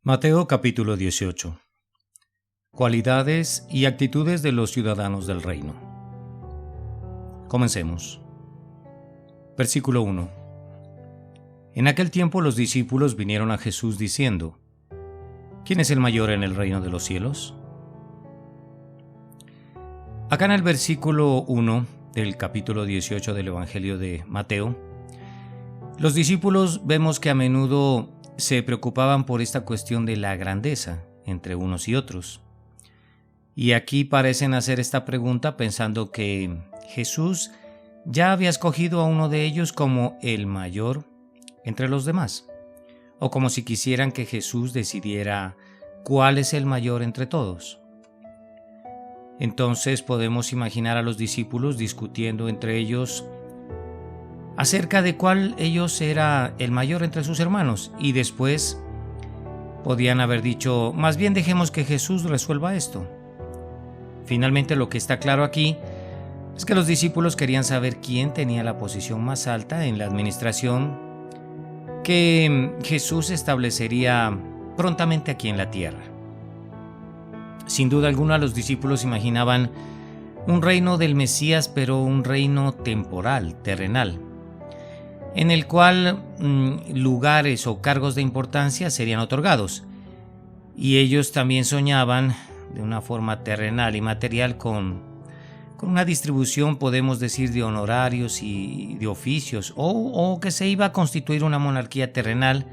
Mateo capítulo 18. Cualidades y actitudes de los ciudadanos del reino. Comencemos. Versículo 1. En aquel tiempo los discípulos vinieron a Jesús diciendo: ¿Quién es el mayor en el reino de los cielos? Acá en el versículo 1 del capítulo 18 del Evangelio de Mateo, los discípulos vemos que a menudo se preocupaban por esta cuestión de la grandeza entre unos y otros. Y aquí parecen hacer esta pregunta pensando que Jesús ya había escogido a uno de ellos como el mayor entre los demás, o como si quisieran que Jesús decidiera cuál es el mayor entre todos. Entonces podemos imaginar a los discípulos discutiendo entre ellos acerca de cuál ellos era el mayor entre sus hermanos, y después podían haber dicho: más bien dejemos que Jesús resuelva esto. Finalmente, lo que está claro aquí es que los discípulos querían saber quién tenía la posición más alta en la administración que Jesús establecería prontamente aquí en la tierra. Sin duda alguna, los discípulos imaginaban un reino del Mesías, pero un reino temporal, terrenal, en el cual lugares o cargos de importancia serían otorgados. Y ellos también soñaban de una forma terrenal y material con una distribución, podemos decir, de honorarios y de oficios, o que se iba a constituir una monarquía terrenal,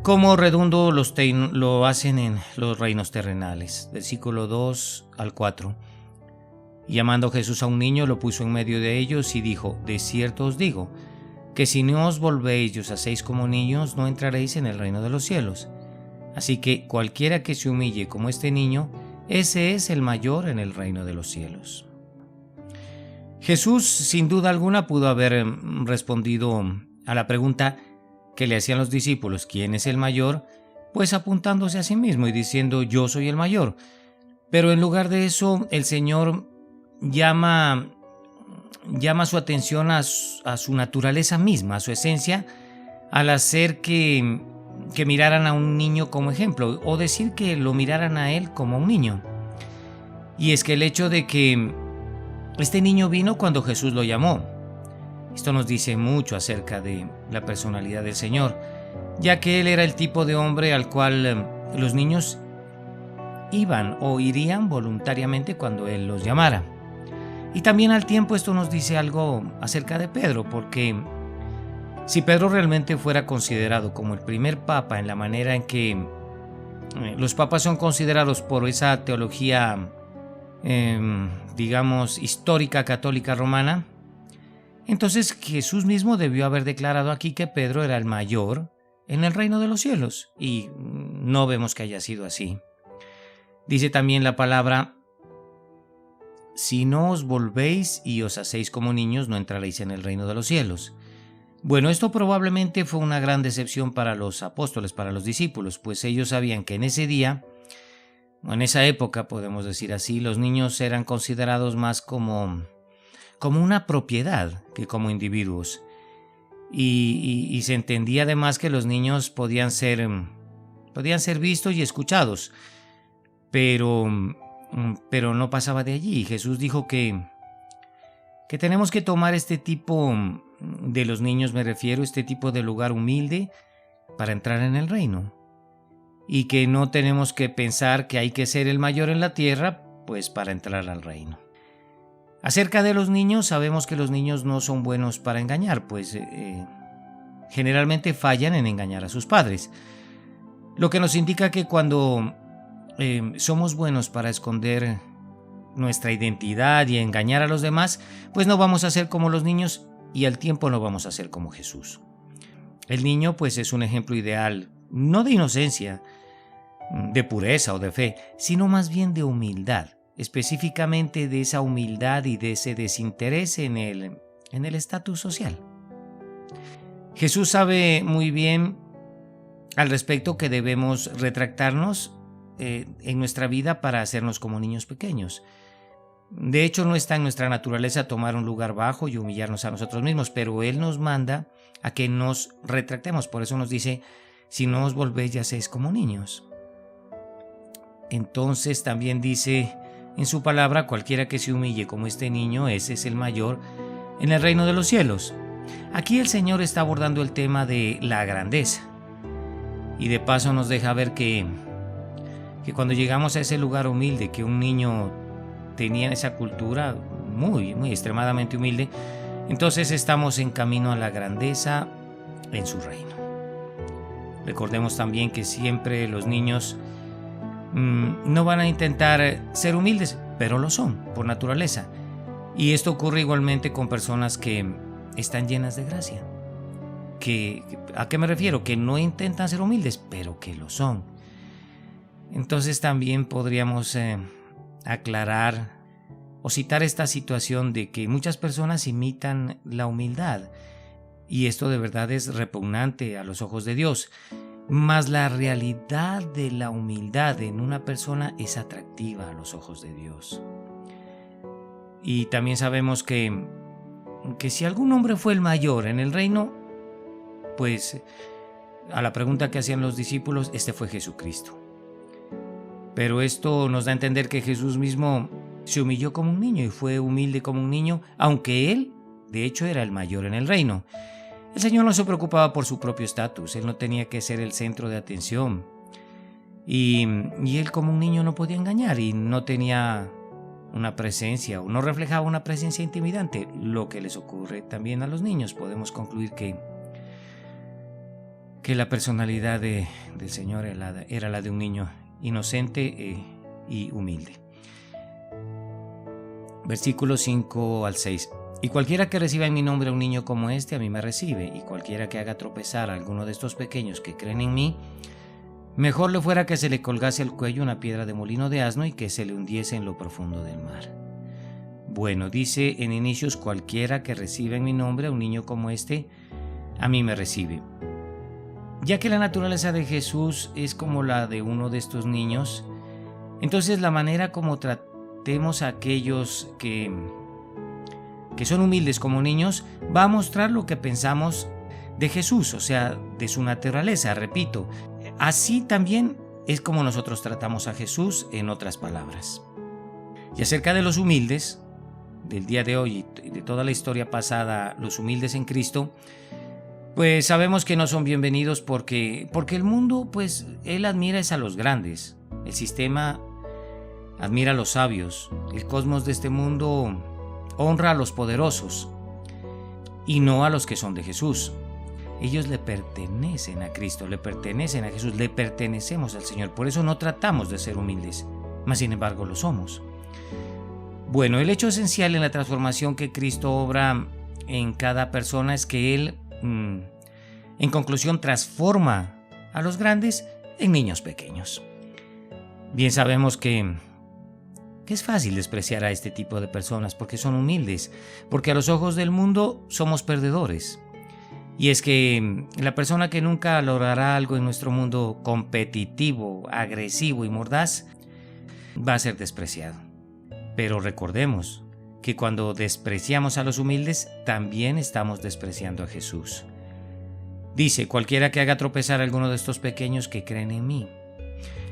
como redondo lo hacen en los reinos terrenales. Versículo 2 al 4. Y llamando Jesús a un niño, lo puso en medio de ellos y dijo: de cierto os digo, que si no os volvéis y os hacéis como niños, no entraréis en el reino de los cielos. Así que cualquiera que se humille como este niño, ese es el mayor en el reino de los cielos. Jesús, sin duda alguna, pudo haber respondido a la pregunta que le hacían los discípulos: ¿quién es el mayor?, pues apuntándose a sí mismo y diciendo: yo soy el mayor. Pero en lugar de eso, el Señor llama su atención a su naturaleza misma, a su esencia, al hacer que miraran a un niño como ejemplo, o decir que lo miraran a él como un niño. Y es que el hecho de que este niño vino cuando Jesús lo llamó, esto nos dice mucho acerca de la personalidad del Señor, ya que Él era el tipo de hombre al cual los niños iban o irían voluntariamente cuando Él los llamara. Y también al tiempo esto nos dice algo acerca de Pedro, porque si Pedro realmente fuera considerado como el primer papa en la manera en que los papas son considerados por esa teología, digamos, histórica católica romana, entonces Jesús mismo debió haber declarado aquí que Pedro era el mayor en el reino de los cielos, y no vemos que haya sido así. Dice también la palabra: si no os volvéis y os hacéis como niños, no entraréis en el reino de los cielos. Bueno, esto probablemente fue una gran decepción para los apóstoles, para los discípulos, pues ellos sabían que en ese día, o en esa época, podemos decir así, los niños eran considerados más como una propiedad que como individuos. Y se entendía además que los niños podían ser vistos y escuchados, pero no pasaba de allí. Jesús dijo que tenemos que tomar este tipo de los niños, me refiero, este tipo de lugar humilde para entrar en el reino, y que no tenemos que pensar que hay que ser el mayor en la tierra pues para entrar al reino. Acerca de los niños, sabemos que los niños no son buenos para engañar, pues generalmente fallan en engañar a sus padres, lo que nos indica que cuando somos buenos para esconder nuestra identidad y engañar a los demás, pues no vamos a ser como los niños, y al tiempo no vamos a ser como Jesús. El niño pues es un ejemplo ideal, no de inocencia, de pureza o de fe, sino más bien de humildad, específicamente de esa humildad y de ese desinterés en el estatus social. Jesús sabe muy bien al respecto que debemos retractarnos en nuestra vida para hacernos como niños pequeños. De hecho, no está en nuestra naturaleza tomar un lugar bajo y humillarnos a nosotros mismos, pero Él nos manda a que nos retractemos. Por eso nos dice: si no os volvéis ya seis como niños. Entonces también dice en su palabra: cualquiera que se humille como este niño, ese es el mayor en el reino de los cielos. Aquí el Señor está abordando el tema de la grandeza, y de paso nos deja ver que cuando llegamos a ese lugar humilde que un niño tenía en esa cultura muy extremadamente humilde, entonces estamos en camino a la grandeza en su reino. Recordemos también que siempre los niños no van a intentar ser humildes, pero lo son por naturaleza. Y esto ocurre igualmente con personas que están llenas de gracia. ¿A qué me refiero? Que no intentan ser humildes, pero que lo son. Entonces también podríamos aclarar o citar esta situación de que muchas personas imitan la humildad, y esto de verdad es repugnante a los ojos de Dios. Mas la realidad de la humildad en una persona es atractiva a los ojos de Dios. Y también sabemos que si algún hombre fue el mayor en el reino, pues a la pregunta que hacían los discípulos, este fue Jesucristo. Pero esto nos da a entender que Jesús mismo se humilló como un niño y fue humilde como un niño, aunque él, de hecho, era el mayor en el reino. El Señor no se preocupaba por su propio estatus, él no tenía que ser el centro de atención. Y él como un niño no podía engañar y no tenía una presencia o no reflejaba una presencia intimidante, lo que les ocurre también a los niños. Podemos concluir que la personalidad del Señor era la de un niño inocente y humilde. Versículos 5 al 6. Y cualquiera que reciba en mi nombre a un niño como este, a mí me recibe, y cualquiera que haga tropezar a alguno de estos pequeños que creen en mí, mejor le fuera que se le colgase al cuello una piedra de molino de asno y que se le hundiese en lo profundo del mar. Bueno, dice en inicios: cualquiera que reciba en mi nombre a un niño como este, a mí me recibe. Ya que la naturaleza de Jesús es como la de uno de estos niños, entonces la manera como tratemos a aquellos que son humildes como niños va a mostrar lo que pensamos de Jesús, o sea, de su naturaleza. Repito, así también es como nosotros tratamos a Jesús, en otras palabras. Y acerca de los humildes del día de hoy y de toda la historia pasada, los humildes en Cristo, pues sabemos que no son bienvenidos porque el mundo, pues él admira es a los grandes, el sistema admira a los sabios, el cosmos de este mundo honra a los poderosos y no a los que son de Jesús. Ellos le pertenecen a Cristo, le pertenecen a Jesús, le pertenecemos al Señor. Por eso no tratamos de ser humildes, mas sin embargo lo somos. Bueno, el hecho esencial en la transformación que Cristo obra en cada persona es que Él, en conclusión, transforma a los grandes en niños pequeños. Bien sabemos que es fácil despreciar a este tipo de personas porque son humildes, porque a los ojos del mundo somos perdedores. Y es que la persona que nunca logrará algo en nuestro mundo competitivo, agresivo y mordaz, va a ser despreciado. Pero recordemos que cuando despreciamos a los humildes, también estamos despreciando a Jesús. Dice: cualquiera que haga tropezar a alguno de estos pequeños que creen en mí.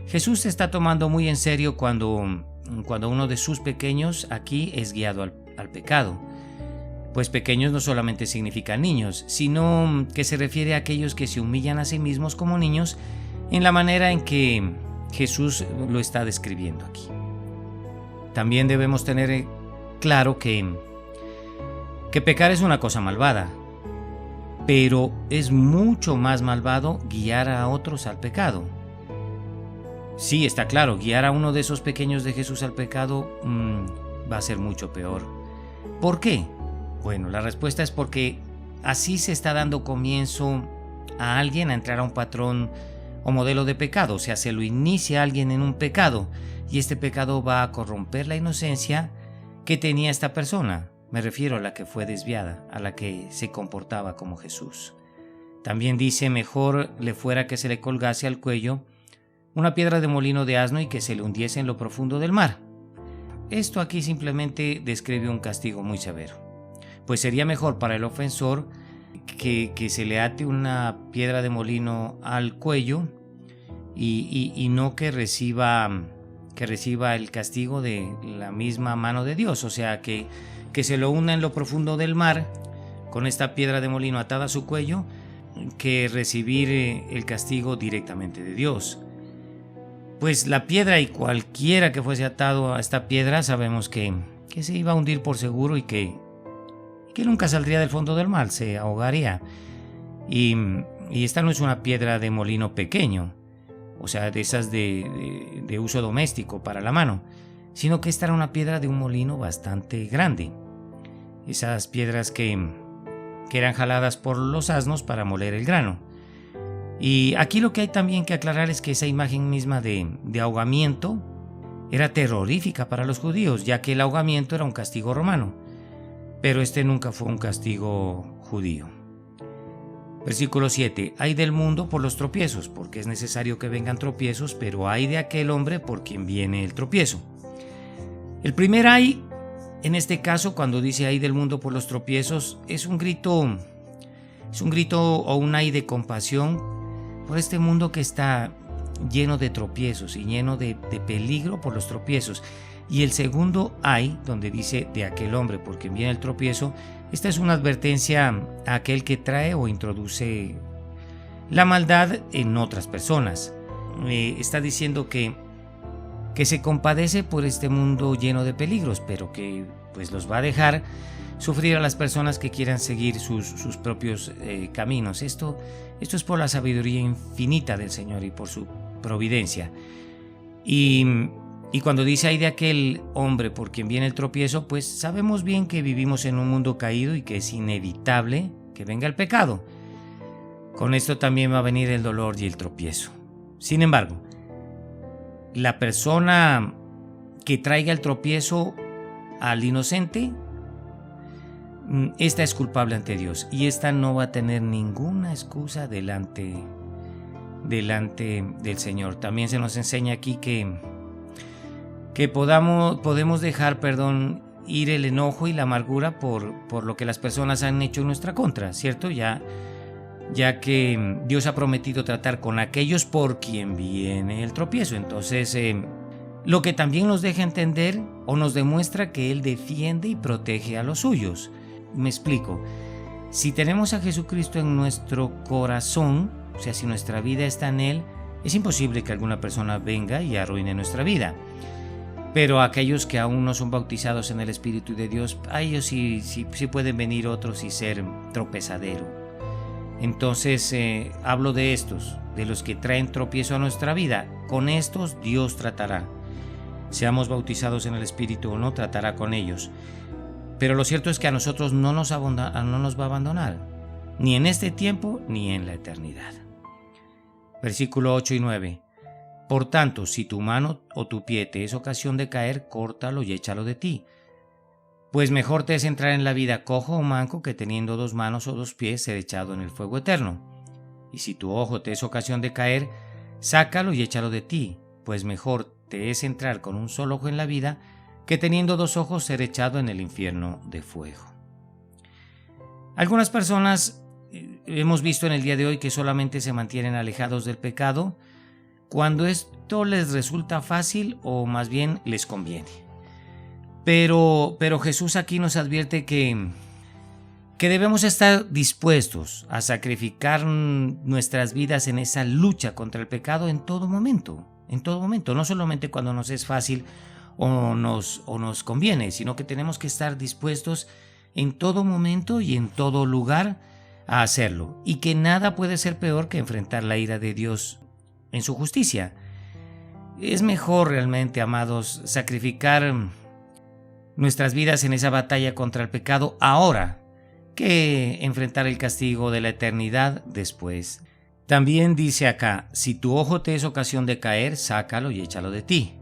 Jesús se está tomando muy en serio cuando uno de sus pequeños aquí es guiado al pecado. Pues pequeños no solamente significan niños, sino que se refiere a aquellos que se humillan a sí mismos como niños en la manera en que Jesús lo está describiendo aquí. También debemos tener claro que pecar es una cosa malvada, pero es mucho más malvado guiar a otros al pecado. Sí, está claro, guiar a uno de esos pequeños de Jesús al pecado va a ser mucho peor. ¿Por qué? Bueno, la respuesta es porque así se está dando comienzo a alguien a entrar a un patrón o modelo de pecado, o sea, se lo inicia a alguien en un pecado y este pecado va a corromper la inocencia que tenía esta persona. Me refiero a la que fue desviada, a la que se comportaba como Jesús. También dice: mejor le fuera que se le colgase al cuello una piedra de molino de asno y que se le hundiese en lo profundo del mar. Esto aquí simplemente describe un castigo muy severo, pues sería mejor para el ofensor que se le ate una piedra de molino al cuello y no que reciba el castigo de la misma mano de Dios, o sea, que se lo una en lo profundo del mar con esta piedra de molino atada a su cuello, que recibir el castigo directamente de Dios. Pues la piedra y cualquiera que fuese atado a esta piedra sabemos que se iba a hundir por seguro y que nunca saldría del fondo del mar, se ahogaría. Y esta no es una piedra de molino pequeño, o sea, de esas de uso doméstico para la mano, sino que esta era una piedra de un molino bastante grande. Esas piedras que eran jaladas por los asnos para moler el grano. Y aquí lo que hay también que aclarar es que esa imagen misma de ahogamiento era terrorífica para los judíos, ya que el ahogamiento era un castigo romano, pero este nunca fue un castigo judío. Versículo 7. Ay del mundo por los tropiezos, porque es necesario que vengan tropiezos, pero ay de aquel hombre por quien viene el tropiezo. El primer ay, en este caso, cuando dice ay del mundo por los tropiezos, es un grito o un ay de compasión por este mundo que está lleno de tropiezos y lleno de peligro por los tropiezos. Y el segundo ay, donde dice de aquel hombre por quien viene el tropiezo, esta es una advertencia a aquel que trae o introduce la maldad en otras personas. Está diciendo que se compadece por este mundo lleno de peligros, pero que pues los va a dejar sufrir a las personas que quieran seguir sus propios caminos. Esto es por la sabiduría infinita del Señor y por su providencia. Y cuando dice ay de aquel hombre por quien viene el tropiezo, pues sabemos bien que vivimos en un mundo caído y que es inevitable que venga el pecado. Con esto también va a venir el dolor y el tropiezo. Sin embargo, la persona que traiga el tropiezo al inocente, esta es culpable ante Dios y esta no va a tener ninguna excusa delante del Señor. También se nos enseña aquí que podemos dejar, ir el enojo y la amargura por lo que las personas han hecho en nuestra contra, ¿cierto? Ya que Dios ha prometido tratar con aquellos por quien viene el tropiezo. Entonces, lo que también nos deja entender o nos demuestra que Él defiende y protege a los suyos. Me explico. Si tenemos a Jesucristo en nuestro corazón, o sea, si nuestra vida está en Él, es imposible que alguna persona venga y arruine nuestra vida. Pero aquellos que aún no son bautizados en el Espíritu de Dios, a ellos sí pueden venir otros y ser tropezadero. Entonces hablo de estos, de los que traen tropiezo a nuestra vida. Con estos Dios tratará. Seamos bautizados en el Espíritu o no, tratará con ellos. Pero lo cierto es que a nosotros no nos va a abandonar, ni en este tiempo ni en la eternidad. Versículo 8 y 9. Por tanto, si tu mano o tu pie te es ocasión de caer, córtalo y échalo de ti. Pues mejor te es entrar en la vida cojo o manco que teniendo 2 manos o 2 pies ser echado en el fuego eterno. Y si tu ojo te es ocasión de caer, sácalo y échalo de ti, pues mejor te es entrar con un solo ojo en la vida que teniendo 2 ojos ser echado en el infierno de fuego. Algunas personas hemos visto en el día de hoy que solamente se mantienen alejados del pecado cuando esto les resulta fácil o más bien les conviene. Pero Jesús aquí nos advierte que debemos estar dispuestos a sacrificar nuestras vidas en esa lucha contra el pecado en todo momento, no solamente cuando nos es fácil o nos conviene, sino que tenemos que estar dispuestos en todo momento y en todo lugar a hacerlo, y que nada puede ser peor que enfrentar la ira de Dios en su justicia. Es mejor realmente, amados, sacrificar nuestras vidas en esa batalla contra el pecado ahora que enfrentar el castigo de la eternidad después. También dice acá, si tu ojo te es ocasión de caer, sácalo y échalo de ti.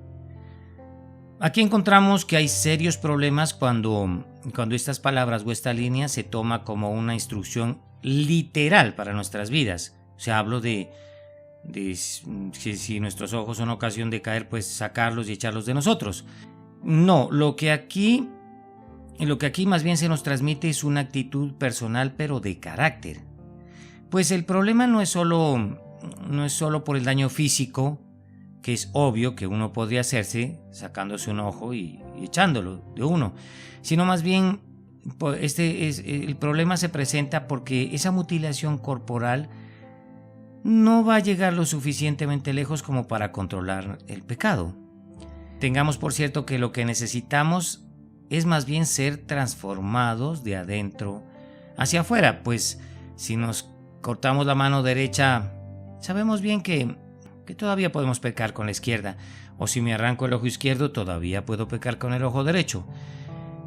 Aquí encontramos que hay serios problemas cuando estas palabras o esta línea se toma como una instrucción literal para nuestras vidas. O sea, hablo de si nuestros ojos son ocasión de caer, pues sacarlos y echarlos de nosotros. No, lo que aquí Y lo que aquí más bien se nos transmite es una actitud personal, pero de carácter. Pues el problema no es solo por el daño físico, que es obvio que uno podría hacerse sacándose un ojo y echándolo de uno, sino más bien el problema se presenta porque esa mutilación corporal no va a llegar lo suficientemente lejos como para controlar el pecado. Tengamos por cierto que lo que necesitamos es más bien ser transformados de adentro hacia afuera, pues si nos cortamos la mano derecha, sabemos bien que todavía podemos pecar con la izquierda, o si me arranco el ojo izquierdo, todavía puedo pecar con el ojo derecho.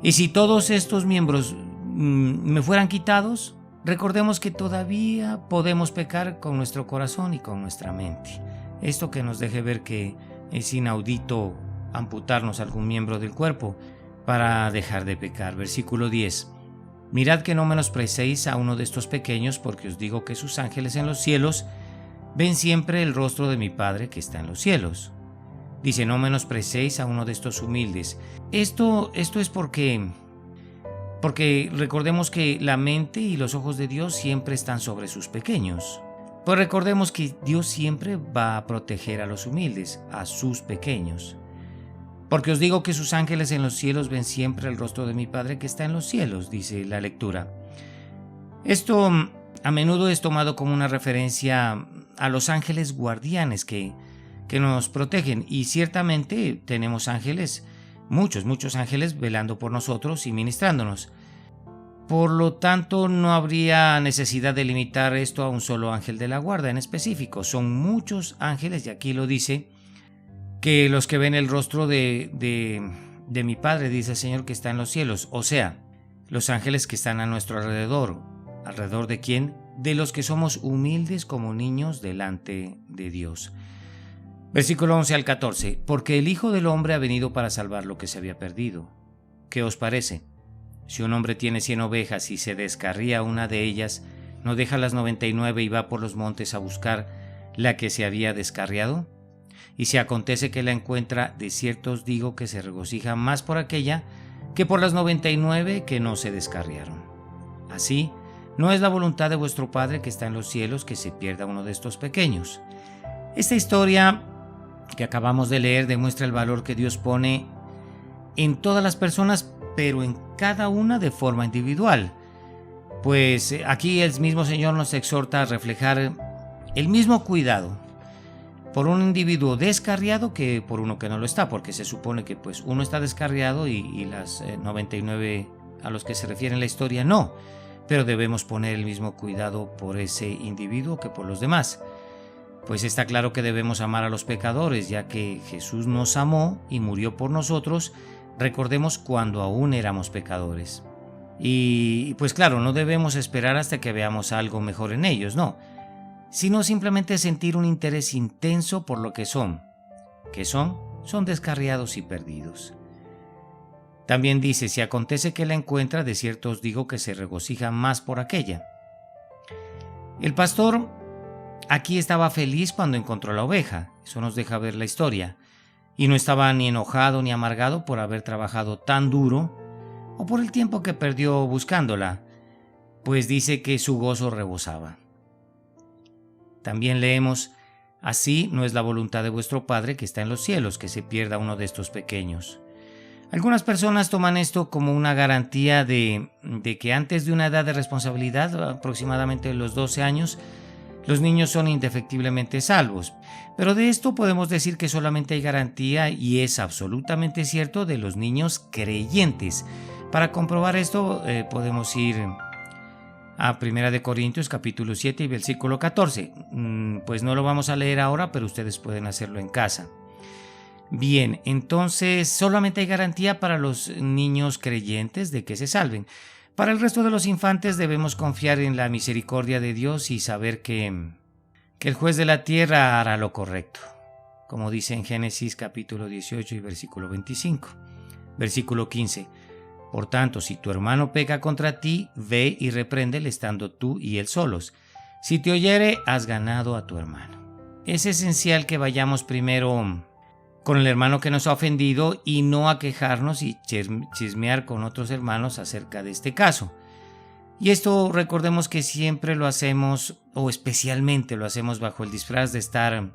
Y si todos estos miembros me fueran quitados, recordemos que todavía podemos pecar con nuestro corazón y con nuestra mente. Esto que nos deje ver que es inaudito amputarnos algún miembro del cuerpo para dejar de pecar. Versículo 10. Mirad que no menosprecéis a uno de estos pequeños, porque os digo que sus ángeles en los cielos ven siempre el rostro de mi Padre que está en los cielos. Dice, no menosprecéis a uno de estos humildes. Esto es porque recordemos que la mente y los ojos de Dios siempre están sobre sus pequeños. Pues recordemos que Dios siempre va a proteger a los humildes, a sus pequeños. Porque os digo que sus ángeles en los cielos ven siempre el rostro de mi Padre que está en los cielos, dice la lectura. Esto a menudo es tomado como una referencia a los ángeles guardianes que nos protegen, y ciertamente tenemos ángeles, muchos ángeles velando por nosotros y ministrándonos. Por lo tanto, no habría necesidad de limitar esto a un solo ángel de la guarda en específico. Son muchos ángeles, y aquí lo dice, que los que ven el rostro de mi Padre, dice el Señor, que está en los cielos. O sea, los ángeles que están a nuestro alrededor. ¿Alrededor de quién? De los que somos humildes como niños delante de Dios. Versículo 11 al 14. Porque el Hijo del Hombre ha venido para salvar lo que se había perdido. ¿Qué os parece? Si un hombre tiene 100 ovejas y se descarría una de ellas, ¿no deja las 99 y va por los montes a buscar la que se había descarriado? Y si acontece que la encuentra, de cierto os digo que se regocija más por aquella que por las 99 que no se descarriaron. Así, no es la voluntad de vuestro Padre que está en los cielos que se pierda uno de estos pequeños. Esta historia que acabamos de leer demuestra el valor que Dios pone en todas las personas, pero en cada una de forma individual. Pues aquí el mismo Señor nos exhorta a reflejar el mismo cuidado por un individuo descarriado que por uno que no lo está, porque se supone que pues uno está descarriado y las 99 a los que se refiere en la historia no, pero debemos poner el mismo cuidado por ese individuo que por los demás. Pues está claro que debemos amar a los pecadores, ya que Jesús nos amó y murió por nosotros, recordemos, cuando aún éramos pecadores. Y pues claro, no debemos esperar hasta que veamos algo mejor en ellos, no, sino simplemente sentir un interés intenso por lo que son. ¿Qué son? Son descarriados y perdidos. También dice, si acontece que la encuentra, de cierto os digo que se regocija más por aquella. El pastor aquí estaba feliz cuando encontró la oveja, eso nos deja ver la historia, y no estaba ni enojado ni amargado por haber trabajado tan duro o por el tiempo que perdió buscándola, pues dice que su gozo rebosaba. También leemos, así no es la voluntad de vuestro Padre que está en los cielos que se pierda uno de estos pequeños. Algunas personas toman esto como una garantía de que antes de una edad de responsabilidad, aproximadamente los 12 años, los niños son indefectiblemente salvos. Pero de esto podemos decir que solamente hay garantía, y es absolutamente cierto, de los niños creyentes. Para comprobar esto podemos ir a 1 Corintios capítulo 7 y versículo 14. Pues no lo vamos a leer ahora, pero ustedes pueden hacerlo en casa. Bien, entonces solamente hay garantía para los niños creyentes de que se salven. Para el resto de los infantes debemos confiar en la misericordia de Dios y saber que el juez de la tierra hará lo correcto, como dice en Génesis capítulo 18 y versículo 25. Versículo 15. Por tanto, si tu hermano peca contra ti, ve y repréndele estando tú y él solos. Si te oyere, has ganado a tu hermano. Es esencial que vayamos primero con el hermano que nos ha ofendido y no a quejarnos y chismear con otros hermanos acerca de este caso. Y esto recordemos que siempre lo hacemos, o especialmente lo hacemos bajo el disfraz de estar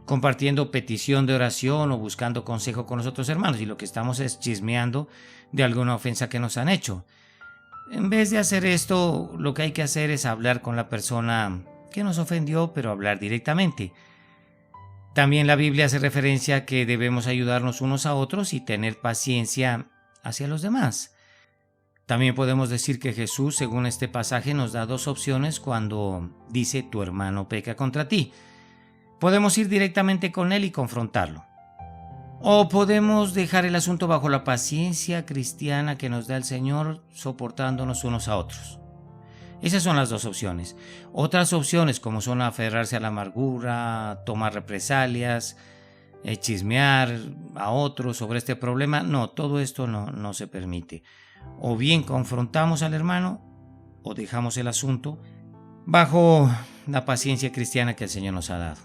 compartiendo petición de oración o buscando consejo con los otros hermanos, y lo que estamos es chismeando de alguna ofensa que nos han hecho. En vez de hacer esto, lo que hay que hacer es hablar con la persona que nos ofendió, pero hablar directamente. También la Biblia hace referencia a que debemos ayudarnos unos a otros y tener paciencia hacia los demás. También podemos decir que Jesús, según este pasaje, nos da dos opciones cuando dice tu hermano peca contra ti. Podemos ir directamente con él y confrontarlo. O podemos dejar el asunto bajo la paciencia cristiana que nos da el Señor, soportándonos unos a otros. Esas son las dos opciones. Otras opciones, como son aferrarse a la amargura, tomar represalias, chismear a otros sobre este problema, no, todo esto no se permite. O bien confrontamos al hermano o dejamos el asunto bajo la paciencia cristiana que el Señor nos ha dado.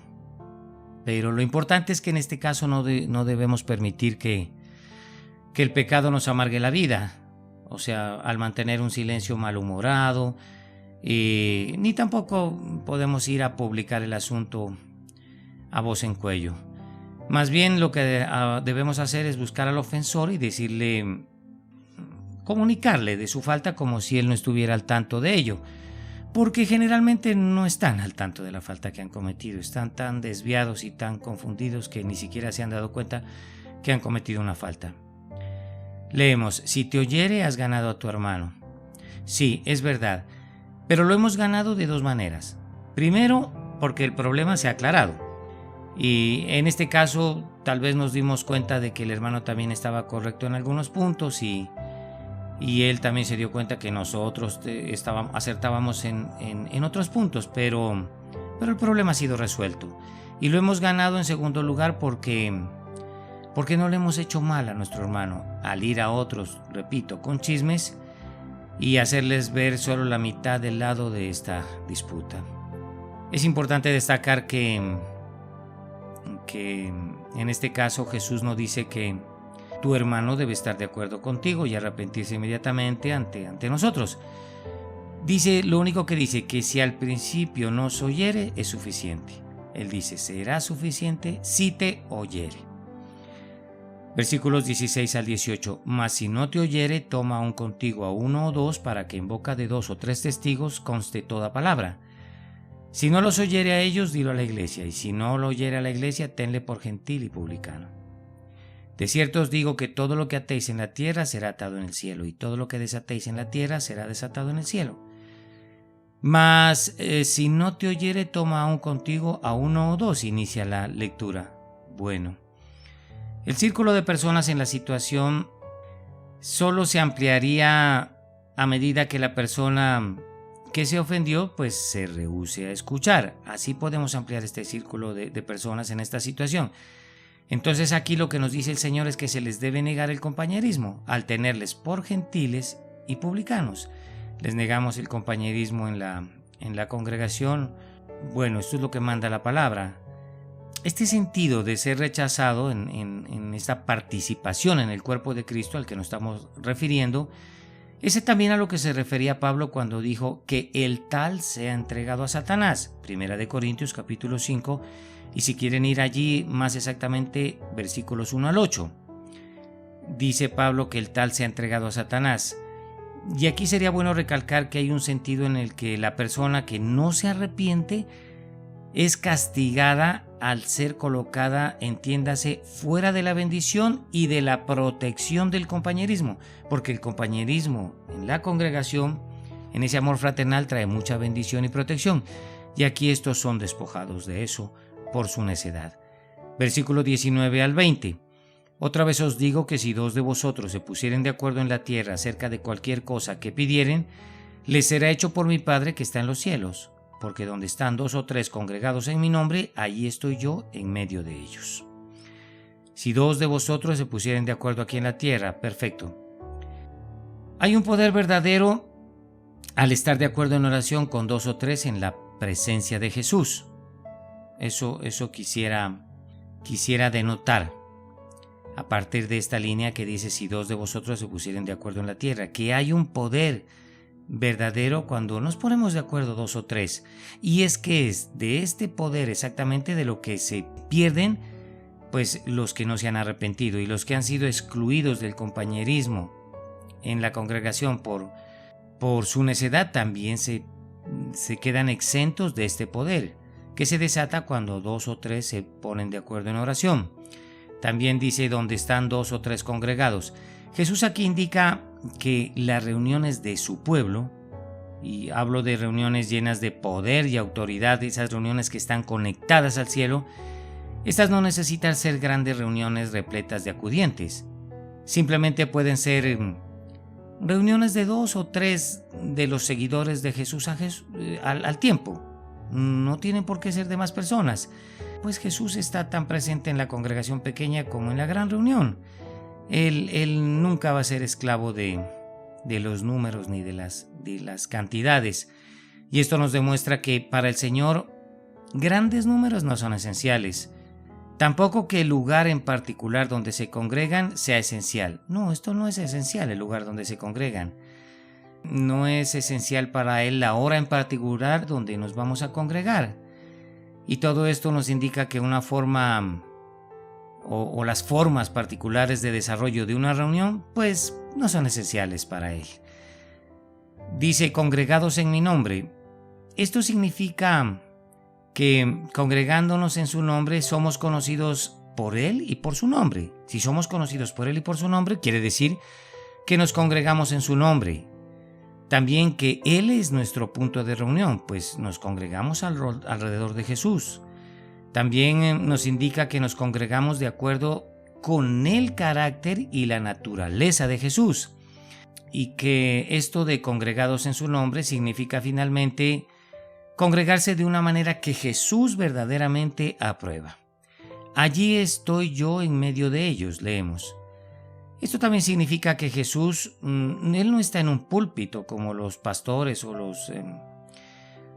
Pero lo importante es que en este caso no debemos permitir que el pecado nos amargue la vida, o sea, al mantener un silencio malhumorado, ni tampoco podemos ir a publicar el asunto a voz en cuello. Más bien lo que debemos hacer es buscar al ofensor y decirle, comunicarle de su falta como si él no estuviera al tanto de ello, porque generalmente no están al tanto de la falta que han cometido, están tan desviados y tan confundidos que ni siquiera se han dado cuenta que han cometido una falta. Leemos, si te oyere has ganado a tu hermano. Sí, es verdad, pero lo hemos ganado de dos maneras. Primero, porque el problema se ha aclarado. Y en este caso, tal vez nos dimos cuenta de que el hermano también estaba correcto en algunos puntos y él también se dio cuenta que nosotros acertábamos en otros puntos, pero el problema ha sido resuelto. Y lo hemos ganado en segundo lugar porque no le hemos hecho mal a nuestro hermano al ir a otros, repito, con chismes y hacerles ver solo la mitad del lado de esta disputa. Es importante destacar que en este caso Jesús no dice que tu hermano debe estar de acuerdo contigo y arrepentirse inmediatamente ante nosotros. Lo único que dice que si al principio nos oyere es suficiente. Él dice, será suficiente si te oyere. Versículos 16 al 18. Mas si no te oyere, toma aún contigo a uno o dos, para que en boca de 2 o 3 testigos conste toda palabra. Si no los oyere a ellos, dilo a la iglesia, y si no lo oyere a la iglesia, tenle por gentil y publicano. De cierto os digo que todo lo que atéis en la tierra será atado en el cielo, y todo lo que desatéis en la tierra será desatado en el cielo. Mas si no te oyere, toma aún contigo a uno o dos. Inicia la lectura. Bueno, el círculo de personas en la situación solo se ampliaría a medida que la persona que se ofendió pues se rehúse a escuchar. Así podemos ampliar este círculo de personas en esta situación. Entonces aquí lo que nos dice el Señor es que se les debe negar el compañerismo al tenerles por gentiles y publicanos. Les negamos el compañerismo en la congregación. Bueno, esto es lo que manda la palabra. Este sentido de ser rechazado en esta participación en el cuerpo de Cristo al que nos estamos refiriendo, ese también a lo que se refería Pablo cuando dijo que el tal sea entregado a Satanás. 1 Corintios capítulo 5, y si quieren ir allí más exactamente, versículos 1 al 8. Dice Pablo que el tal sea entregado a Satanás. Y aquí sería bueno recalcar que hay un sentido en el que la persona que no se arrepiente es castigada al ser colocada, entiéndase, fuera de la bendición y de la protección del compañerismo, porque el compañerismo en la congregación, en ese amor fraternal, trae mucha bendición y protección, y aquí estos son despojados de eso por su necedad. Versículo 19 al 20. Otra vez os digo que si 2 de vosotros se pusieren de acuerdo en la tierra acerca de cualquier cosa que pidieren, les será hecho por mi Padre que está en los cielos. Porque donde están 2 o 3 congregados en mi nombre, allí estoy yo en medio de ellos. Si 2 de vosotros se pusieren de acuerdo aquí en la tierra, perfecto. Hay un poder verdadero al estar de acuerdo en oración con 2 o 3 en la presencia de Jesús. Eso quisiera denotar. a partir de esta línea que dice: si dos de vosotros se pusieren de acuerdo en la tierra, que hay un poder verdadero cuando nos ponemos de acuerdo dos o tres. Y es que es de este poder exactamente de lo que se pierden pues los que no se han arrepentido y los que han sido excluidos del compañerismo en la congregación por su necedad también se quedan exentos de este poder que se desata cuando dos o tres se ponen de acuerdo en oración. También dice: donde están dos o tres congregados. Jesús aquí indica que las reuniones de su pueblo, y hablo de reuniones llenas de poder y autoridad, esas reuniones que están conectadas al cielo, estas no necesitan ser grandes reuniones repletas de acudientes. Simplemente pueden ser reuniones de dos o tres de los seguidores de Jesús al tiempo. No tienen por qué ser de más personas, pues Jesús está tan presente en la congregación pequeña como en la gran reunión. Él nunca va a ser esclavo de los números ni de las cantidades. Y esto nos demuestra que para el Señor grandes números no son esenciales. Tampoco que el lugar en particular donde se congregan sea esencial. No, esto no es esencial, el lugar donde se congregan. No es esencial para Él la hora en particular donde nos vamos a congregar. Y todo esto nos indica que una forma o las formas particulares de desarrollo de una reunión, pues no son esenciales para Él. Dice: congregados en mi nombre. Esto significa que congregándonos en su nombre somos conocidos por Él y por su nombre. Si somos conocidos por Él y por su nombre, quiere decir que nos congregamos en su nombre. También que Él es nuestro punto de reunión, pues nos congregamos alrededor de Jesús. También nos indica que nos congregamos de acuerdo con el carácter y la naturaleza de Jesús. Y que esto de congregados en su nombre significa finalmente congregarse de una manera que Jesús verdaderamente aprueba. Allí estoy yo en medio de ellos, leemos. Esto también significa que Jesús, Él no está en un púlpito como los pastores o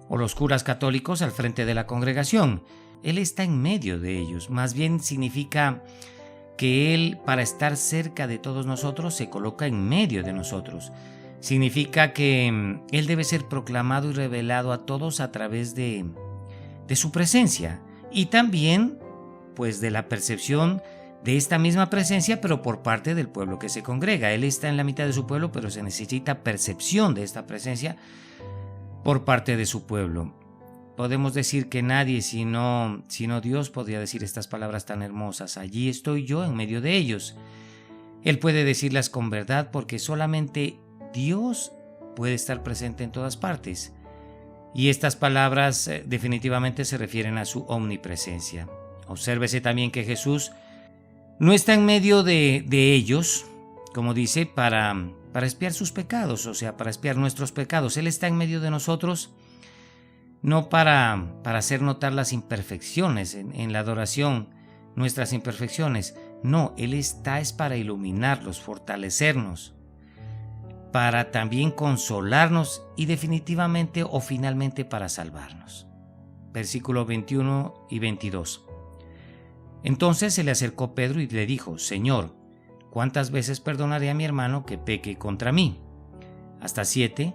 los curas católicos al frente de la congregación. Él está en medio de ellos. Más bien significa que Él, para estar cerca de todos nosotros, se coloca en medio de nosotros. Significa que Él debe ser proclamado y revelado a todos a través de su presencia. Y también, pues, de la percepción de esta misma presencia, pero por parte del pueblo que se congrega. Él está en la mitad de su pueblo, pero se necesita percepción de esta presencia por parte de su pueblo. Podemos decir que nadie, sino Dios, podría decir estas palabras tan hermosas: allí estoy yo en medio de ellos. Él puede decirlas con verdad porque solamente Dios puede estar presente en todas partes. Y estas palabras definitivamente se refieren a su omnipresencia. Obsérvese también que Jesús no está en medio de ellos, como dice, para expiar sus pecados, o sea, para expiar nuestros pecados. Él está en medio de nosotros no para hacer notar las imperfecciones en la adoración, nuestras imperfecciones. No, Él está es para iluminarlos, fortalecernos, para también consolarnos y definitivamente o finalmente para salvarnos. Versículos 21 y 22. Entonces se le acercó Pedro y le dijo: Señor, ¿cuántas veces perdonaré a mi hermano que peque contra mí? ¿Hasta 7?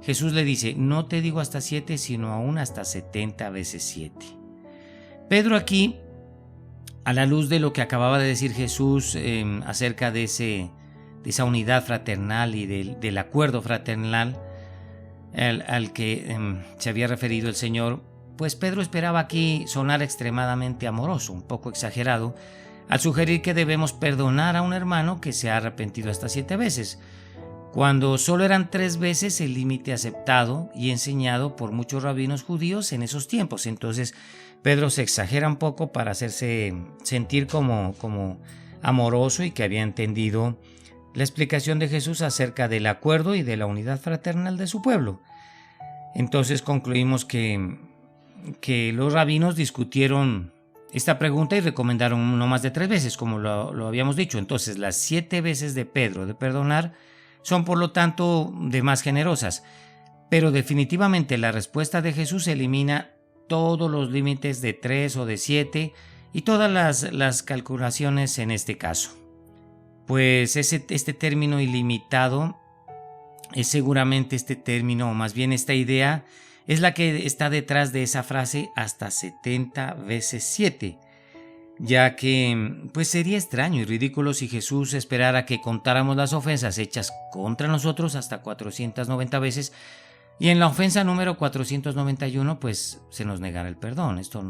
Jesús le dice: no te digo hasta 7, sino aún hasta 70 veces 7. Pedro aquí, a la luz de lo que acababa de decir Jesús acerca de esa unidad fraternal y del acuerdo fraternal al que se había referido el Señor, pues Pedro esperaba aquí sonar extremadamente amoroso, un poco exagerado, al sugerir que debemos perdonar a un hermano que se ha arrepentido hasta 7 veces, cuando solo eran 3 veces el límite aceptado y enseñado por muchos rabinos judíos en esos tiempos. Entonces Pedro se exagera un poco para hacerse sentir como amoroso y que había entendido la explicación de Jesús acerca del acuerdo y de la unidad fraternal de su pueblo. Entonces concluimos que los rabinos discutieron esta pregunta y recomendaron no más de 3 veces, como lo habíamos dicho. Entonces las 7 veces de Pedro de perdonar son por lo tanto de más generosas, pero definitivamente la respuesta de Jesús elimina todos los límites de 3 o de 7 y todas las calculaciones en este caso. Pues este término ilimitado es seguramente este término, o más bien esta idea, es la que está detrás de esa frase hasta 70 veces 7, ya que pues sería extraño y ridículo si Jesús esperara que contáramos las ofensas hechas contra nosotros hasta 490 veces y en la ofensa número 491 pues se nos negara el perdón. Esto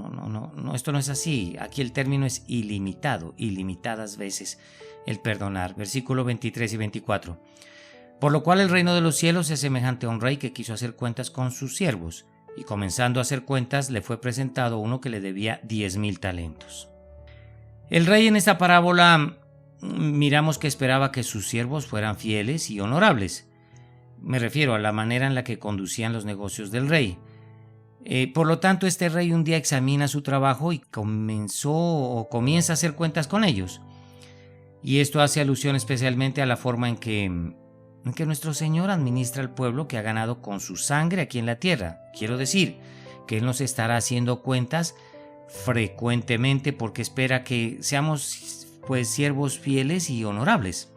esto no es así. Aquí el término es ilimitado, ilimitadas veces el perdonar. Versículo 23 y 24. Por lo cual el reino de los cielos es semejante a un rey que quiso hacer cuentas con sus siervos, y comenzando a hacer cuentas le fue presentado uno que le debía 10,000 talentos. El rey en esta parábola miramos que esperaba que sus siervos fueran fieles y honorables. Me refiero a la manera en la que conducían los negocios del rey. Por lo tanto, este rey un día examina su trabajo y comienza a hacer cuentas con ellos. Y esto hace alusión especialmente a la forma en que nuestro Señor administra al pueblo que ha ganado con su sangre aquí en la tierra. Quiero decir que Él nos estará haciendo cuentas frecuentemente porque espera que seamos pues siervos fieles y honorables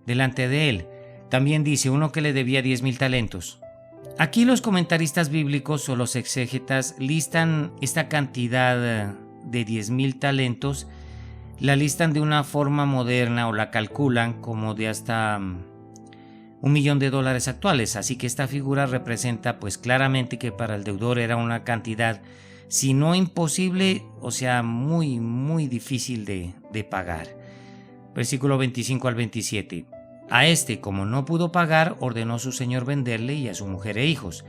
delante de Él. También dice uno que le debía 10,000 talentos. Aquí los comentaristas bíblicos o los exégetas listan esta cantidad de 10,000 talentos, la listan de una forma moderna o la calculan como de hasta $1,000,000 actuales, así que esta figura representa pues claramente que para el deudor era una cantidad, si no imposible, o sea, muy difícil de pagar. Versículo 25 al 27. A este, como no pudo pagar, ordenó su señor venderle y a su mujer e hijos,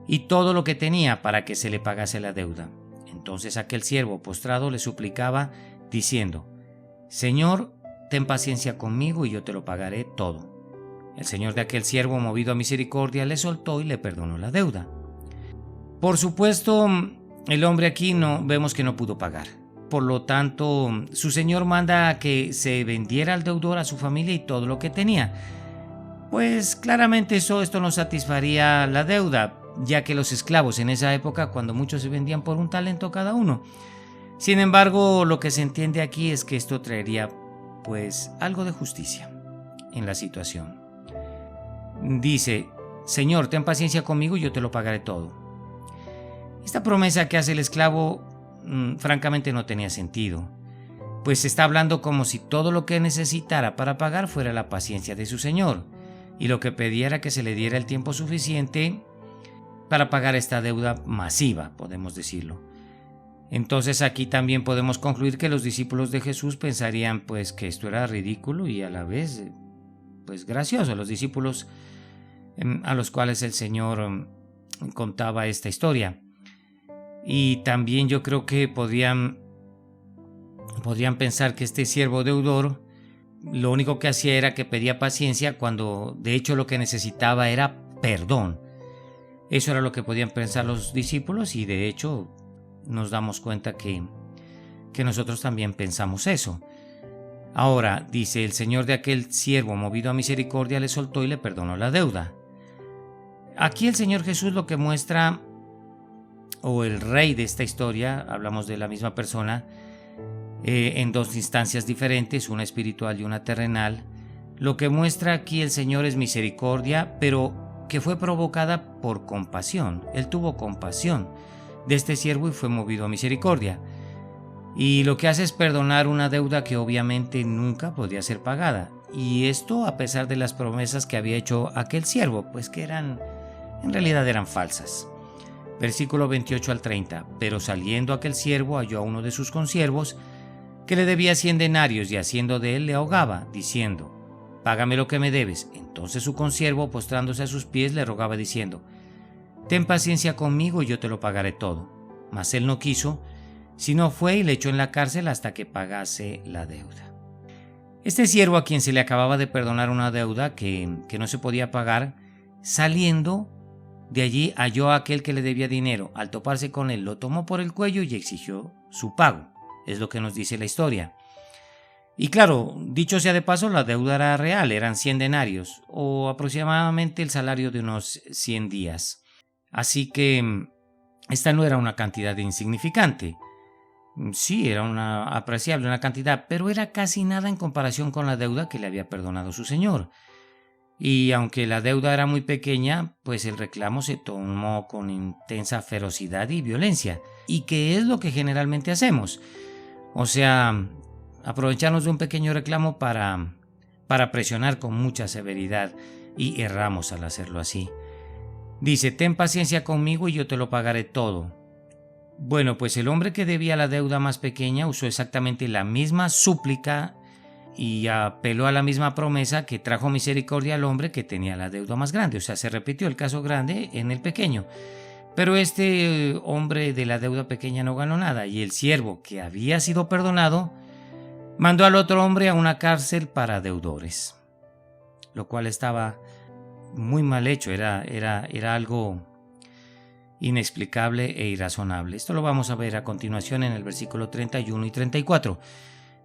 y todo lo que tenía para que se le pagase la deuda. Entonces aquel siervo postrado le suplicaba, diciendo: Señor, ten paciencia conmigo y yo te lo pagaré todo. El señor de aquel siervo, movido a misericordia, le soltó y le perdonó la deuda. Por supuesto, el hombre aquí vemos que no pudo pagar. Por lo tanto, su señor manda a que se vendiera al deudor, a su familia y todo lo que tenía. Pues claramente esto no satisfaría la deuda, ya que los esclavos en esa época, cuando muchos se vendían por un talento cada uno. Sin embargo, lo que se entiende aquí es que esto traería pues algo de justicia en la situación. Dice: Señor, ten paciencia conmigo y yo te lo pagaré todo. Esta promesa que hace el esclavo francamente no tenía sentido, pues está hablando como si todo lo que necesitara para pagar fuera la paciencia de su señor, y lo que pedía era que se le diera el tiempo suficiente para pagar esta deuda masiva, podemos decirlo. Entonces aquí también podemos concluir que los discípulos de Jesús pensarían pues que esto era ridículo y a la vez pues gracioso. Los discípulos a los cuales el Señor contaba esta historia. Y también yo creo que podrían pensar que este siervo deudor lo único que hacía era que pedía paciencia cuando de hecho lo que necesitaba era perdón. Eso era lo que podían pensar los discípulos y de hecho nos damos cuenta que nosotros también pensamos eso. Ahora, dice, el señor de aquel siervo, movido a misericordia, le soltó y le perdonó la deuda. Aquí el Señor Jesús lo que muestra, o el rey de esta historia, hablamos de la misma persona, en dos instancias diferentes, una espiritual y una terrenal. Lo que muestra aquí el Señor es misericordia, pero que fue provocada por compasión. Él tuvo compasión de este siervo y fue movido a misericordia. Y lo que hace es perdonar una deuda que obviamente nunca podría ser pagada. Y esto a pesar de las promesas que había hecho aquel siervo, pues que en realidad eran falsas. Versículo 28 al 30. Pero saliendo aquel siervo halló a uno de sus consiervos que le debía 100 denarios y haciendo de él le ahogaba, diciendo: Págame lo que me debes. Entonces su consiervo, postrándose a sus pies, le rogaba diciendo: Ten paciencia conmigo y yo te lo pagaré todo. Mas él no quiso, sino fue y le echó en la cárcel hasta que pagase la deuda. Este siervo, a quien se le acababa de perdonar una deuda que no se podía pagar, saliendo de allí halló a aquel que le debía dinero. Al toparse con él, lo tomó por el cuello y exigió su pago. Es lo que nos dice la historia. Y claro, dicho sea de paso, la deuda era real, eran 100 denarios, o aproximadamente el salario de unos 100 días. Así que esta no era una cantidad insignificante. Sí, era una apreciable, una cantidad, pero era casi nada en comparación con la deuda que le había perdonado su señor. Y aunque la deuda era muy pequeña, pues el reclamo se tomó con intensa ferocidad y violencia. ¿Y qué es lo que generalmente hacemos? O sea, aprovecharnos de un pequeño reclamo para presionar con mucha severidad, y erramos al hacerlo así. Dice, ten paciencia conmigo y yo te lo pagaré todo. Bueno, pues el hombre que debía la deuda más pequeña usó exactamente la misma súplica y apeló a la misma promesa que trajo misericordia al hombre que tenía la deuda más grande. O sea, se repitió el caso grande en el pequeño. Pero este hombre de la deuda pequeña no ganó nada, y el siervo que había sido perdonado mandó al otro hombre a una cárcel para deudores, lo cual estaba muy mal hecho, era algo inexplicable e irrazonable. Esto lo vamos a ver a continuación en el versículo 31 y 34.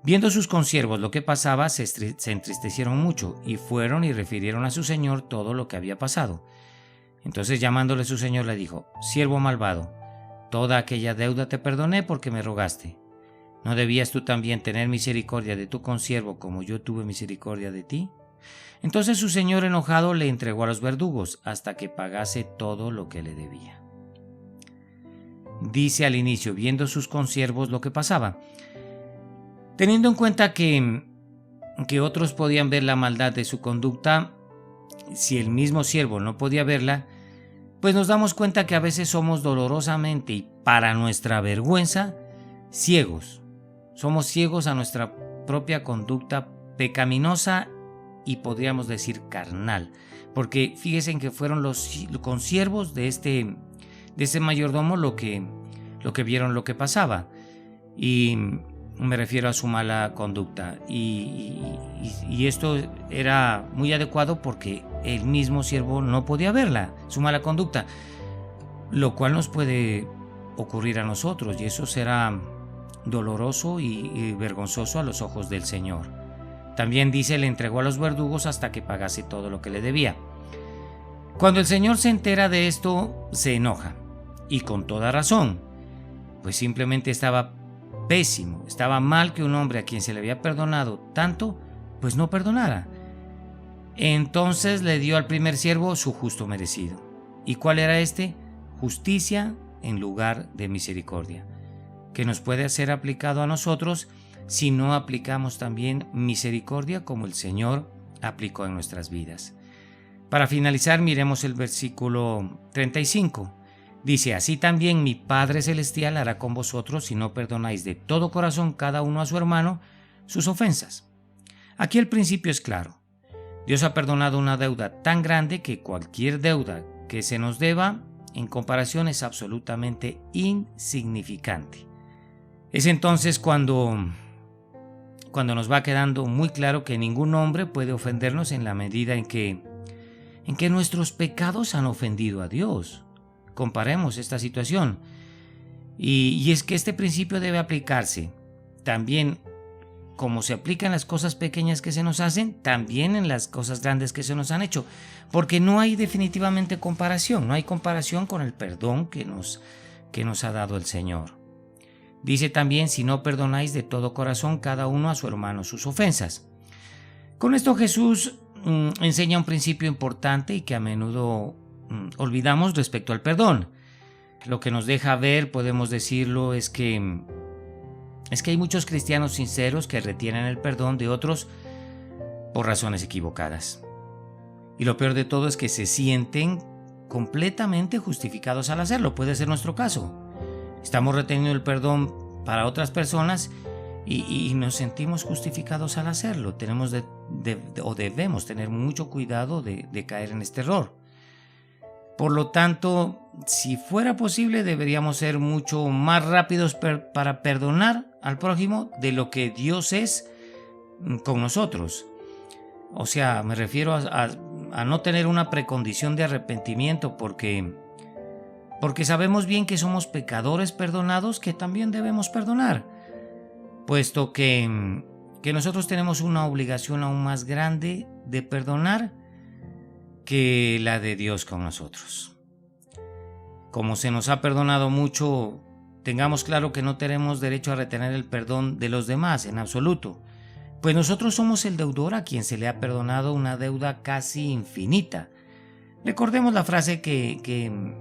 Viendo sus consiervos lo que pasaba, se entristecieron mucho y fueron y refirieron a su señor todo lo que había pasado. Entonces, llamándole su señor, le dijo, siervo malvado, toda aquella deuda te perdoné porque me rogaste. ¿No debías tú también tener misericordia de tu consiervo como yo tuve misericordia de ti? Entonces su señor enojado le entregó a los verdugos hasta que pagase todo lo que le debía. Dice al inicio, viendo sus consiervos lo que pasaba. Teniendo en cuenta que otros podían ver la maldad de su conducta, si el mismo siervo no podía verla, pues nos damos cuenta que a veces somos dolorosamente y para nuestra vergüenza ciegos. Somos ciegos a nuestra propia conducta pecaminosa y podríamos decir carnal, porque fíjense que fueron los consiervos de este mayordomo lo que vieron lo que pasaba, y me refiero a su mala conducta, y esto era muy adecuado porque el mismo siervo no podía verla, su mala conducta, lo cual nos puede ocurrir a nosotros, y eso será doloroso y vergonzoso a los ojos del Señor. También dice, le entregó a los verdugos hasta que pagase todo lo que le debía. Cuando el Señor se entera de esto, se enoja, y con toda razón, pues simplemente estaba pésimo, estaba mal que un hombre a quien se le había perdonado tanto, pues no perdonara. Entonces le dio al primer siervo su justo merecido. ¿Y cuál era este? Justicia en lugar de misericordia, que nos puede ser aplicado a nosotros si no aplicamos también misericordia como el Señor aplicó en nuestras vidas. Para finalizar, miremos el versículo 35. Dice, así también mi Padre Celestial hará con vosotros si no perdonáis de todo corazón cada uno a su hermano sus ofensas. Aquí el principio es claro. Dios ha perdonado una deuda tan grande que cualquier deuda que se nos deba en comparación es absolutamente insignificante. Es entonces cuando nos va quedando muy claro que ningún hombre puede ofendernos en la medida en que nuestros pecados han ofendido a Dios. Comparemos esta situación. Y es que este principio debe aplicarse también como se aplica en las cosas pequeñas que se nos hacen, también en las cosas grandes que se nos han hecho, porque no hay definitivamente comparación, no hay comparación con el perdón que nos ha dado el Señor. Dice también, si no perdonáis de todo corazón cada uno a su hermano sus ofensas. Con esto Jesús enseña un principio importante y que a menudo olvidamos respecto al perdón. Lo que nos deja ver, podemos decirlo, es que hay muchos cristianos sinceros que retienen el perdón de otros por razones equivocadas. Y lo peor de todo es que se sienten completamente justificados al hacerlo. Puede ser nuestro caso. Estamos reteniendo el perdón para otras personas y nos sentimos justificados al hacerlo. Debemos tener mucho cuidado de caer en este error. Por lo tanto, si fuera posible, deberíamos ser mucho más rápidos para perdonar al prójimo de lo que Dios es con nosotros. O sea, me refiero a no tener una precondición de arrepentimiento porque sabemos bien que somos pecadores perdonados que también debemos perdonar, puesto que nosotros tenemos una obligación aún más grande de perdonar que la de Dios con nosotros. Como se nos ha perdonado mucho tengamos claro que no tenemos derecho a retener el perdón de los demás en absoluto, pues nosotros somos el deudor a quien se le ha perdonado una deuda casi infinita. Recordemos la frase que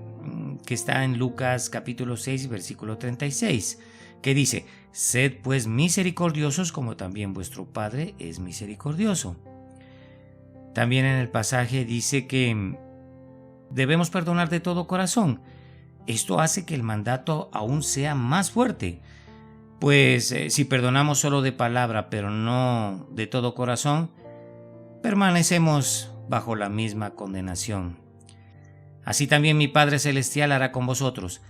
está en Lucas capítulo 6, versículo 36, que dice: «Sed pues misericordiosos como también vuestro Padre es misericordioso». También en el pasaje dice que debemos perdonar de todo corazón. Esto hace que el mandato aún sea más fuerte, pues si perdonamos solo de palabra pero no de todo corazón, permanecemos bajo la misma condenación. Así también mi Padre Celestial hará con vosotros.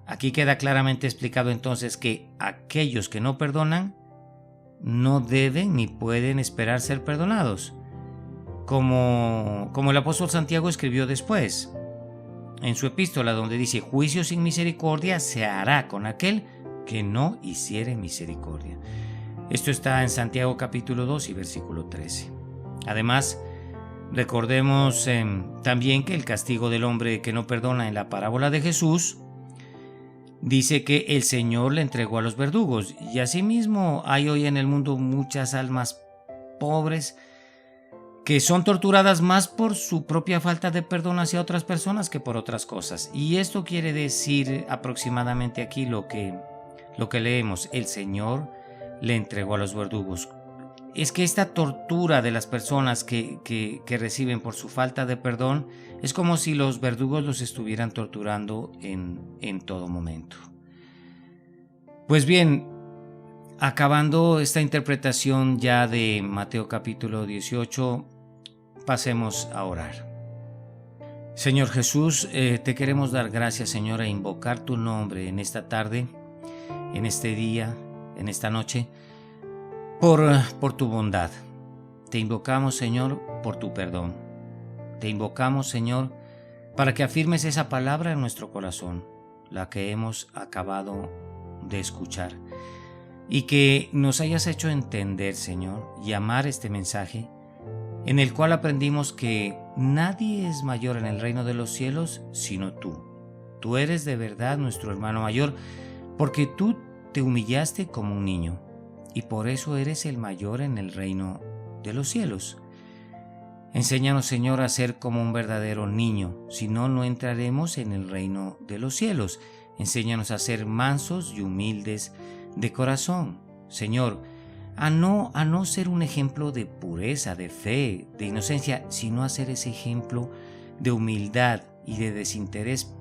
Aquí queda claramente explicado entonces que aquellos que no perdonan no deben ni pueden esperar ser perdonados, como el apóstol Santiago escribió después en su epístola, donde dice: «Juicio sin misericordia se hará con aquel que no hiciere misericordia». Esto está en Santiago capítulo 2 y versículo 13. Además, recordemos también que el castigo del hombre que no perdona en la parábola de Jesús dice que el Señor le entregó a los verdugos, y asimismo hay hoy en el mundo muchas almas pobres que son torturadas más por su propia falta de perdón hacia otras personas que por otras cosas. Y esto quiere decir aproximadamente aquí lo que leemos: el Señor le entregó a los verdugos. Es que esta tortura de las personas que reciben por su falta de perdón es como si los verdugos los estuvieran torturando en todo momento. Pues bien, acabando esta interpretación ya de Mateo capítulo 18, pasemos a orar. Señor Jesús, te queremos dar gracias, Señor, e invocar tu nombre en esta tarde, en este día, en esta noche, por tu bondad. Te invocamos, Señor, por tu perdón. Te invocamos, Señor, para que afirmes esa palabra en nuestro corazón, la que hemos acabado de escuchar, y que nos hayas hecho entender, Señor, y amar este mensaje, en el cual aprendimos que nadie es mayor en el reino de los cielos sino tú. Tú eres de verdad nuestro hermano mayor, porque tú te humillaste como un niño, y por eso eres el mayor en el reino de los cielos. Enséñanos, Señor, a ser como un verdadero niño, si no, no entraremos en el reino de los cielos. Enséñanos a ser mansos y humildes de corazón, Señor, a no ser un ejemplo de pureza, de fe, de inocencia, sino a ser ese ejemplo de humildad y de desinterés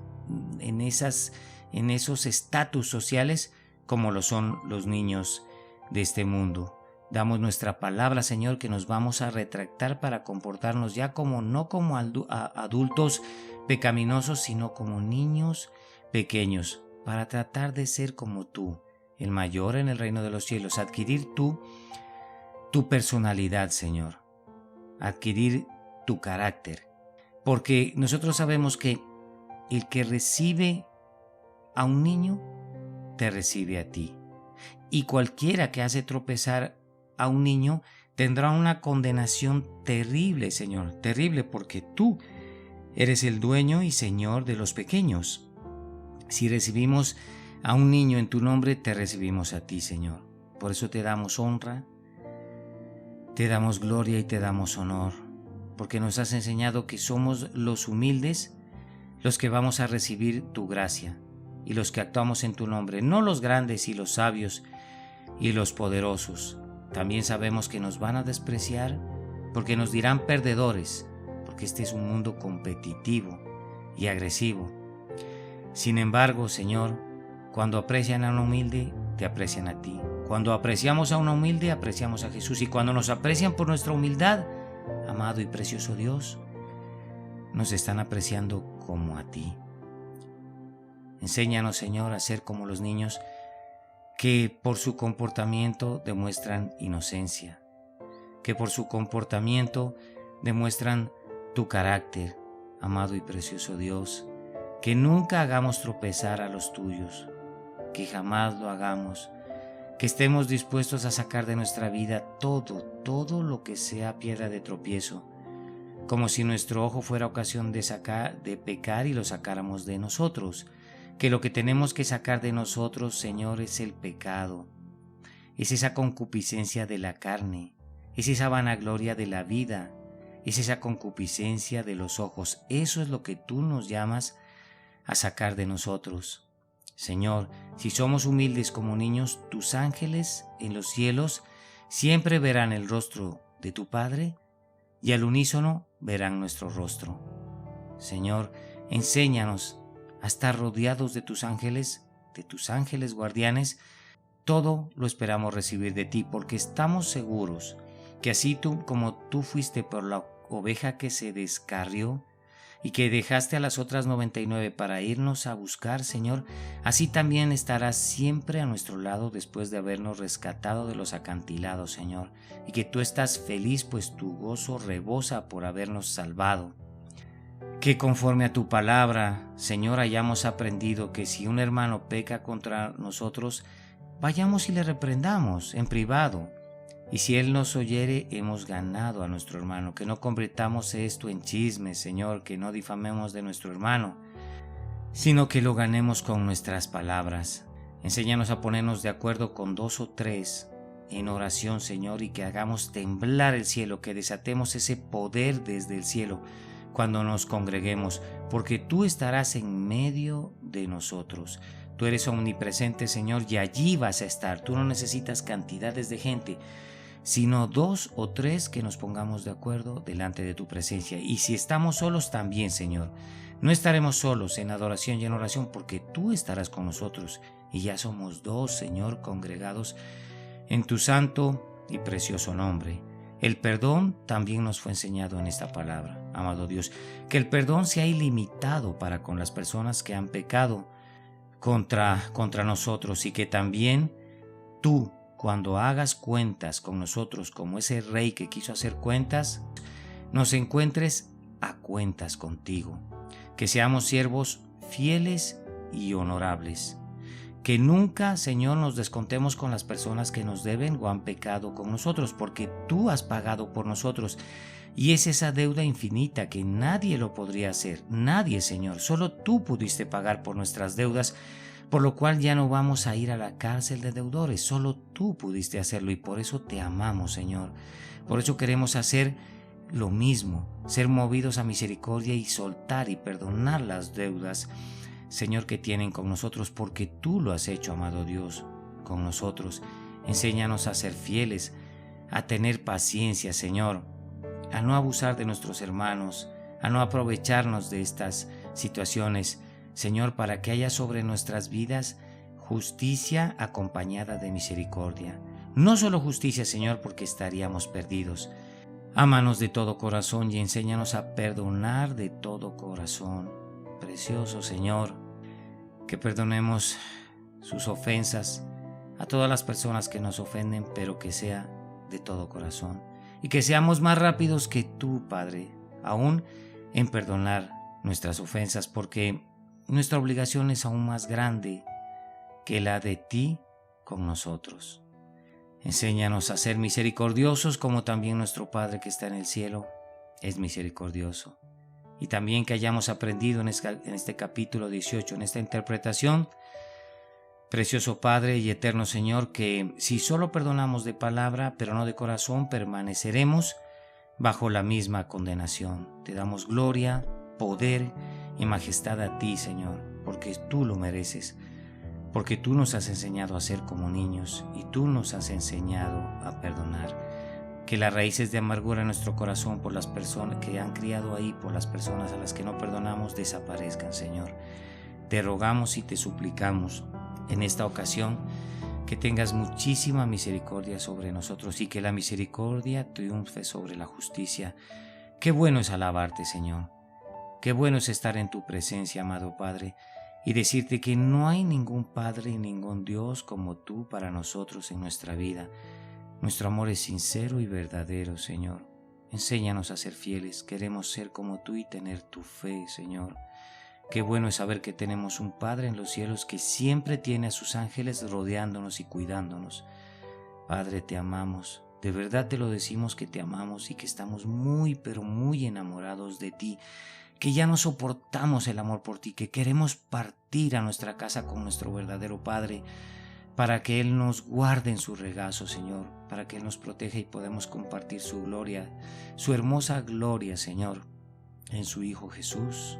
en esos estatus sociales como lo son los niños de este mundo. Damos nuestra palabra, Señor, que nos vamos a retractar para comportarnos ya no como adultos pecaminosos, sino como niños pequeños, para tratar de ser como tú, el mayor en el reino de los cielos, adquirir tu personalidad, Señor, adquirir tu carácter, porque nosotros sabemos que el que recibe a un niño, te recibe a ti, y cualquiera que hace tropezar a un niño tendrá una condenación terrible, Señor, terrible, porque tú eres el dueño y Señor de los pequeños. Si recibimos a un niño en tu nombre, te recibimos a ti, Señor. Por eso te damos honra, te damos gloria y te damos honor, porque nos has enseñado que somos los humildes los que vamos a recibir tu gracia y los que actuamos en tu nombre, no los grandes y los sabios y los poderosos. También sabemos que nos van a despreciar porque nos dirán perdedores, porque este es un mundo competitivo y agresivo. Sin embargo, Señor, cuando aprecian a un humilde, te aprecian a ti. Cuando apreciamos a un humilde, apreciamos a Jesús. Y cuando nos aprecian por nuestra humildad, amado y precioso Dios, nos están apreciando como a ti. Enséñanos, Señor, a ser como los niños que por su comportamiento demuestran inocencia, que por su comportamiento demuestran tu carácter, amado y precioso Dios. Que nunca hagamos tropezar a los tuyos, que jamás lo hagamos, que estemos dispuestos a sacar de nuestra vida todo lo que sea piedra de tropiezo, como si nuestro ojo fuera ocasión de pecar y lo sacáramos de nosotros. que lo que tenemos que sacar de nosotros, Señor, es el pecado, es esa concupiscencia de la carne, es esa vanagloria de la vida, es esa concupiscencia de los ojos. Eso es lo que tú nos llamas a sacar de nosotros. Señor, si somos humildes como niños, tus ángeles en los cielos siempre verán el rostro de tu Padre y al unísono verán nuestro rostro. Señor, enséñanos a estar rodeados de tus ángeles guardianes. Todo lo esperamos recibir de ti, porque estamos seguros que así como tú fuiste por la oveja que se descarrió y que dejaste a las otras 99 para irnos a buscar, Señor, así también estarás siempre a nuestro lado después de habernos rescatado de los acantilados, Señor, y que tú estás feliz, pues tu gozo rebosa por habernos salvado. Que conforme a tu palabra, Señor, hayamos aprendido que si un hermano peca contra nosotros, vayamos y le reprendamos en privado. Y si él nos oyere, hemos ganado a nuestro hermano. Que no convirtamos esto en chismes, Señor, que no difamemos de nuestro hermano, sino que lo ganemos con nuestras palabras. Enséñanos a ponernos de acuerdo con 2 o 3 en oración, Señor, y que hagamos temblar el cielo, que desatemos ese poder desde el cielo cuando nos congreguemos, porque tú estarás en medio de nosotros. Tú eres omnipresente, Señor, y allí vas a estar. Tú no necesitas cantidades de gente, sino 2 o 3 que nos pongamos de acuerdo delante de tu presencia. Y si estamos solos también, Señor, no estaremos solos en adoración y en oración, porque tú estarás con nosotros. Y ya somos 2, Señor, congregados en tu santo y precioso nombre. El perdón también nos fue enseñado en esta palabra, amado Dios, que el perdón sea ilimitado para con las personas que han pecado contra nosotros, y que también tú, cuando hagas cuentas con nosotros como ese rey que quiso hacer cuentas, nos encuentres a cuentas contigo, que seamos siervos fieles y honorables. Que nunca, Señor, nos descontemos con las personas que nos deben o han pecado con nosotros, porque tú has pagado por nosotros. Y es esa deuda infinita que nadie lo podría hacer. Nadie, Señor. Solo tú pudiste pagar por nuestras deudas, por lo cual ya no vamos a ir a la cárcel de deudores. Solo tú pudiste hacerlo y por eso te amamos, Señor. Por eso queremos hacer lo mismo, ser movidos a misericordia y soltar y perdonar las deudas, Señor, que tienen con nosotros, porque tú lo has hecho, amado Dios, con nosotros. Enséñanos a ser fieles, a tener paciencia, Señor, a no abusar de nuestros hermanos, a no aprovecharnos de estas situaciones, Señor, para que haya sobre nuestras vidas justicia acompañada de misericordia. No solo justicia, Señor, porque estaríamos perdidos. Ámanos de todo corazón y enséñanos a perdonar de todo corazón. Precioso Señor, que perdonemos sus ofensas a todas las personas que nos ofenden, pero que sea de todo corazón, y que seamos más rápidos que tú, Padre, aún en perdonar nuestras ofensas, porque nuestra obligación es aún más grande que la de ti con nosotros. Enséñanos a ser misericordiosos como también nuestro Padre que está en el cielo es misericordioso. Y también que hayamos aprendido en este capítulo 18, en esta interpretación, precioso Padre y eterno Señor, que si solo perdonamos de palabra, pero no de corazón, permaneceremos bajo la misma condenación. Te damos gloria, poder y majestad a ti, Señor, porque tú lo mereces, porque tú nos has enseñado a ser como niños y tú nos has enseñado a perdonar. Que las raíces de amargura en nuestro corazón por las personas que han criado ahí, por las personas a las que no perdonamos, desaparezcan, Señor. Te rogamos y te suplicamos en esta ocasión que tengas muchísima misericordia sobre nosotros y que la misericordia triunfe sobre la justicia. Qué bueno es alabarte, Señor. Qué bueno es estar en tu presencia, amado Padre, y decirte que no hay ningún Padre y ningún Dios como tú para nosotros en nuestra vida. Nuestro amor es sincero y verdadero, Señor. Enséñanos a ser fieles. Queremos ser como tú y tener tu fe, Señor. Qué bueno es saber que tenemos un Padre en los cielos que siempre tiene a sus ángeles rodeándonos y cuidándonos. Padre, te amamos. De verdad te lo decimos que te amamos y que estamos muy, pero muy enamorados de ti. que ya no soportamos el amor por ti, que queremos partir a nuestra casa con nuestro verdadero Padre, para que Él nos guarde en su regazo, Señor, para que Él nos proteja y podamos compartir su gloria, su hermosa gloria, Señor, en su Hijo Jesús.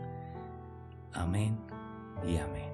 Amén y amén.